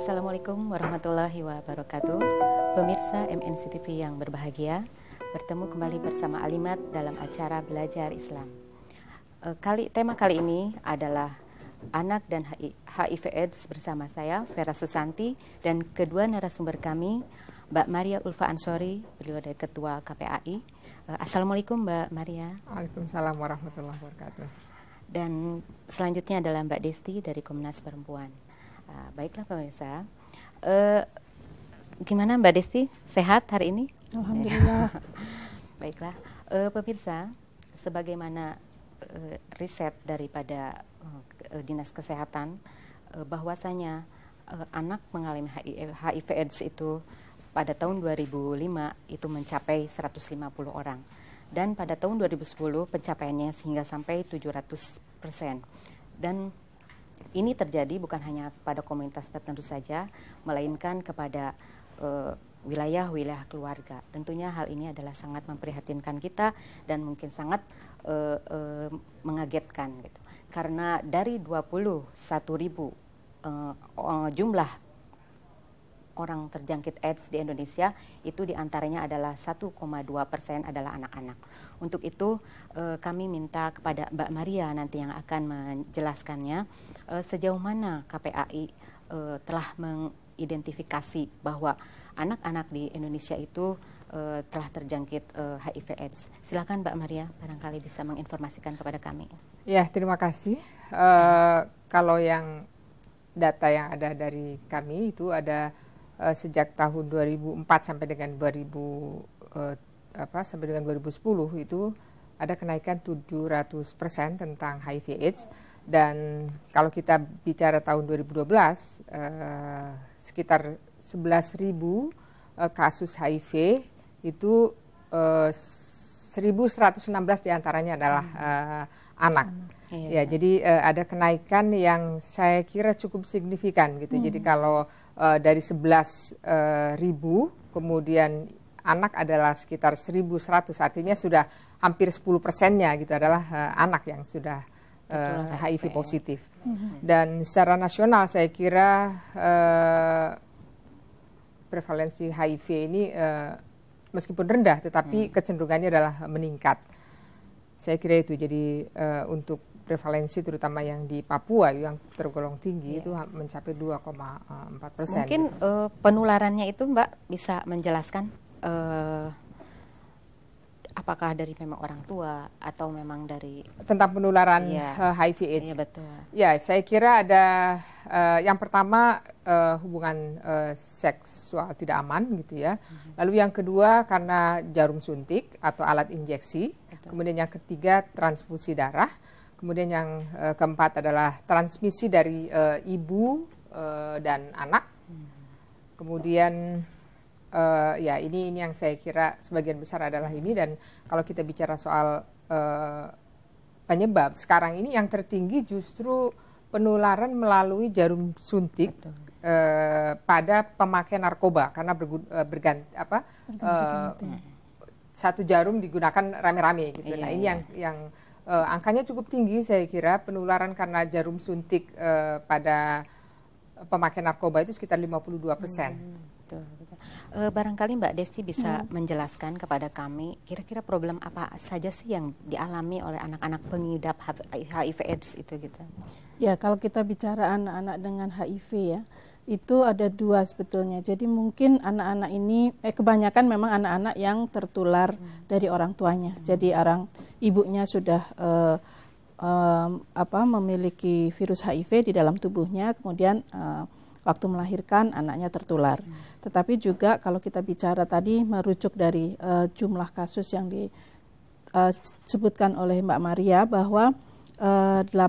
Assalamualaikum warahmatullahi wabarakatuh. Pemirsa MNC TV yang berbahagia, bertemu kembali bersama Alimat dalam acara Belajar Islam. Tema kali ini adalah anak dan HIV/AIDS bersama saya, Vera Susanti, dan kedua narasumber kami, Mbak Maria Ulfa Ansori, beliau dari Ketua KPAI. Assalamualaikum Mbak Maria. Waalaikumsalam warahmatullahi wabarakatuh. Dan selanjutnya adalah Mbak Desti dari Komnas Perempuan. Baiklah pemirsa, gimana Mbak Desti, sehat hari ini? Alhamdulillah. Baiklah, pemirsa, sebagaimana riset daripada Dinas Kesehatan, bahwasanya anak mengalami HIV/AIDS itu pada tahun 2005 itu mencapai 150 orang. Dan pada tahun 2010 pencapaiannya hingga sampai 700%. Dan ini terjadi bukan hanya pada komunitas tertentu saja, melainkan kepada wilayah-wilayah keluarga. Tentunya hal ini adalah sangat memprihatinkan kita dan mungkin sangat mengagetkan gitu. Karena dari 21.000 jumlah orang terjangkit AIDS di Indonesia, itu diantaranya adalah 1,2% adalah anak-anak. Untuk itu kami minta kepada Mbak Maria nanti yang akan menjelaskannya sejauh mana KPAI telah mengidentifikasi bahwa anak-anak di Indonesia itu telah terjangkit HIV/AIDS. Silakan Mbak Maria, barangkali bisa menginformasikan kepada kami. Ya, terima kasih. Kalau yang data yang ada dari kami itu ada sejak tahun 2004 sampai dengan 2010 itu ada kenaikan 700% tentang HIV/AIDS, dan kalau kita bicara tahun 2012 sekitar 11.000 kasus HIV itu 1.116 diantaranya adalah anak. Ya, jadi ada kenaikan yang saya kira cukup signifikan gitu. Jadi kalau dari 11.000 kemudian anak adalah sekitar 1.100, artinya sudah hampir 10%-nya gitu adalah anak yang sudah HIV positif. Dan secara nasional saya kira prevalensi HIV ini meskipun rendah tetapi kecenderungannya adalah meningkat. Saya kira itu. Jadi untuk prevalensi terutama yang di Papua yang tergolong tinggi itu mencapai 2,4%. Mungkin penularannya itu Mbak bisa menjelaskan apakah dari memang orang tua atau memang dari tentang penularan HIV/AIDS? Iya, betul. Ya, saya kira ada yang pertama hubungan seksual tidak aman gitu ya. Lalu yang kedua karena jarum suntik atau alat injeksi. Kemudian yang ketiga transfusi darah. Kemudian yang keempat adalah transmisi dari ibu dan anak. Kemudian ya ini yang saya kira sebagian besar adalah ini. Dan kalau kita bicara soal penyebab sekarang ini yang tertinggi justru penularan melalui jarum suntik pada pemakai narkoba karena satu jarum digunakan rame-rame gitu. Nah ini yang angkanya cukup tinggi saya kira, penularan karena jarum suntik pada pemakai narkoba itu sekitar 52%. Barangkali Mbak Desti bisa menjelaskan kepada kami kira-kira problem apa saja sih yang dialami oleh anak-anak pengidap HIV/AIDS itu gitu. Ya, kalau kita bicara anak-anak dengan HIV ya, itu ada dua sebetulnya. Jadi mungkin anak-anak ini kebanyakan memang anak-anak yang tertular dari orang tuanya. Jadi ibunya sudah memiliki virus HIV di dalam tubuhnya, kemudian waktu melahirkan anaknya tertular. Tetapi juga kalau kita bicara tadi merujuk dari jumlah kasus yang disebutkan oleh Mbak Maria bahwa 18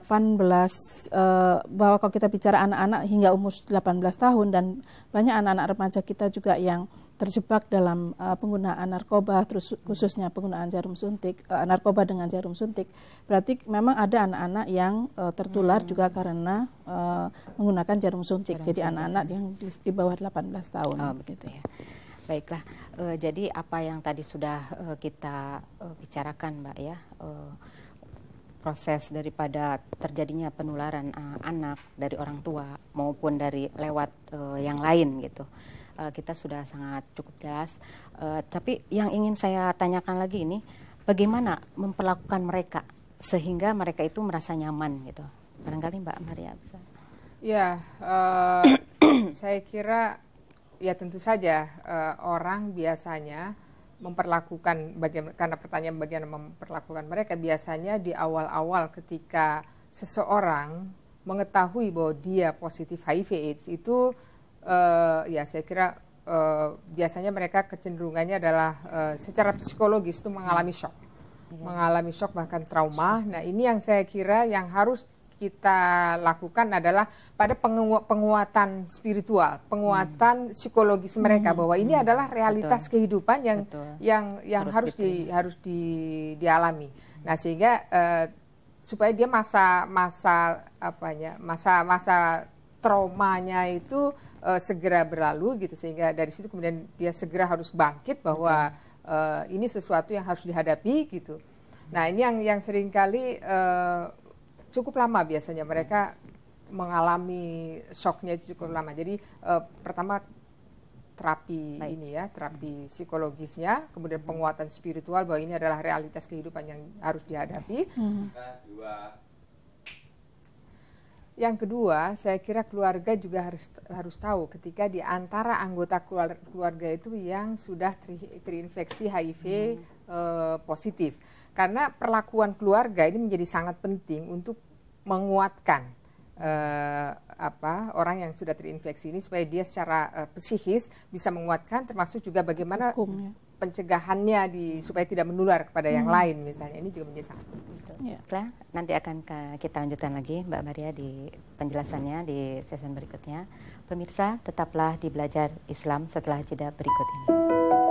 bahwa kalau kita bicara anak-anak hingga umur 18 tahun dan banyak anak-anak remaja kita juga yang terjebak dalam penggunaan narkoba, terus khususnya penggunaan jarum suntik, narkoba dengan jarum suntik. Berarti memang ada anak-anak yang tertular juga karena menggunakan jarum suntik. Jadi anak-anak yang di bawah 18 tahun. Oh, begitu ya. Baiklah, jadi apa yang tadi sudah kita bicarakan Mbak ya, proses daripada terjadinya penularan anak dari orang tua maupun dari lewat yang lain gitu. Kita sudah sangat cukup jelas. Tapi yang ingin saya tanyakan lagi ini, bagaimana memperlakukan mereka sehingga mereka itu merasa nyaman gitu. Barangkali Mbak Maria bisa. Ya, saya kira ya tentu saja orang biasanya memperlakukan, karena pertanyaan bagaimana memperlakukan mereka, biasanya di awal-awal ketika seseorang mengetahui bahwa dia positif HIV/AIDS itu ya saya kira biasanya mereka kecenderungannya adalah secara psikologis itu mengalami shock, mengalami shock bahkan trauma. Nah ini yang saya kira yang harus kita lakukan adalah pada penguatan spiritual, penguatan psikologis mereka bahwa ini adalah realitas kehidupan yang harus dialami. Nah sehingga supaya dia masa traumanya itu segera berlalu gitu, sehingga dari situ kemudian dia segera harus bangkit bahwa ini sesuatu yang harus dihadapi gitu. Nah ini yang seringkali cukup lama biasanya mereka mengalami shocknya itu cukup lama. Jadi pertama terapi ini ya, terapi psikologisnya, kemudian penguatan spiritual bahwa ini adalah realitas kehidupan yang harus dihadapi. Yang kedua, saya kira keluarga juga harus tahu ketika di antara anggota keluarga itu yang sudah terinfeksi HIV positif. Karena perlakuan keluarga ini menjadi sangat penting untuk menguatkan orang yang sudah terinfeksi ini supaya dia secara psikis bisa menguatkan, termasuk juga bagaimana pencegahannya supaya tidak menular kepada yang lain misalnya. Ini juga menjadi sangat penting. Ya. Nanti akan kita lanjutkan lagi Mbak Maria di penjelasannya di sesi berikutnya. Pemirsa, tetaplah di Belajar Islam setelah jeda berikut ini.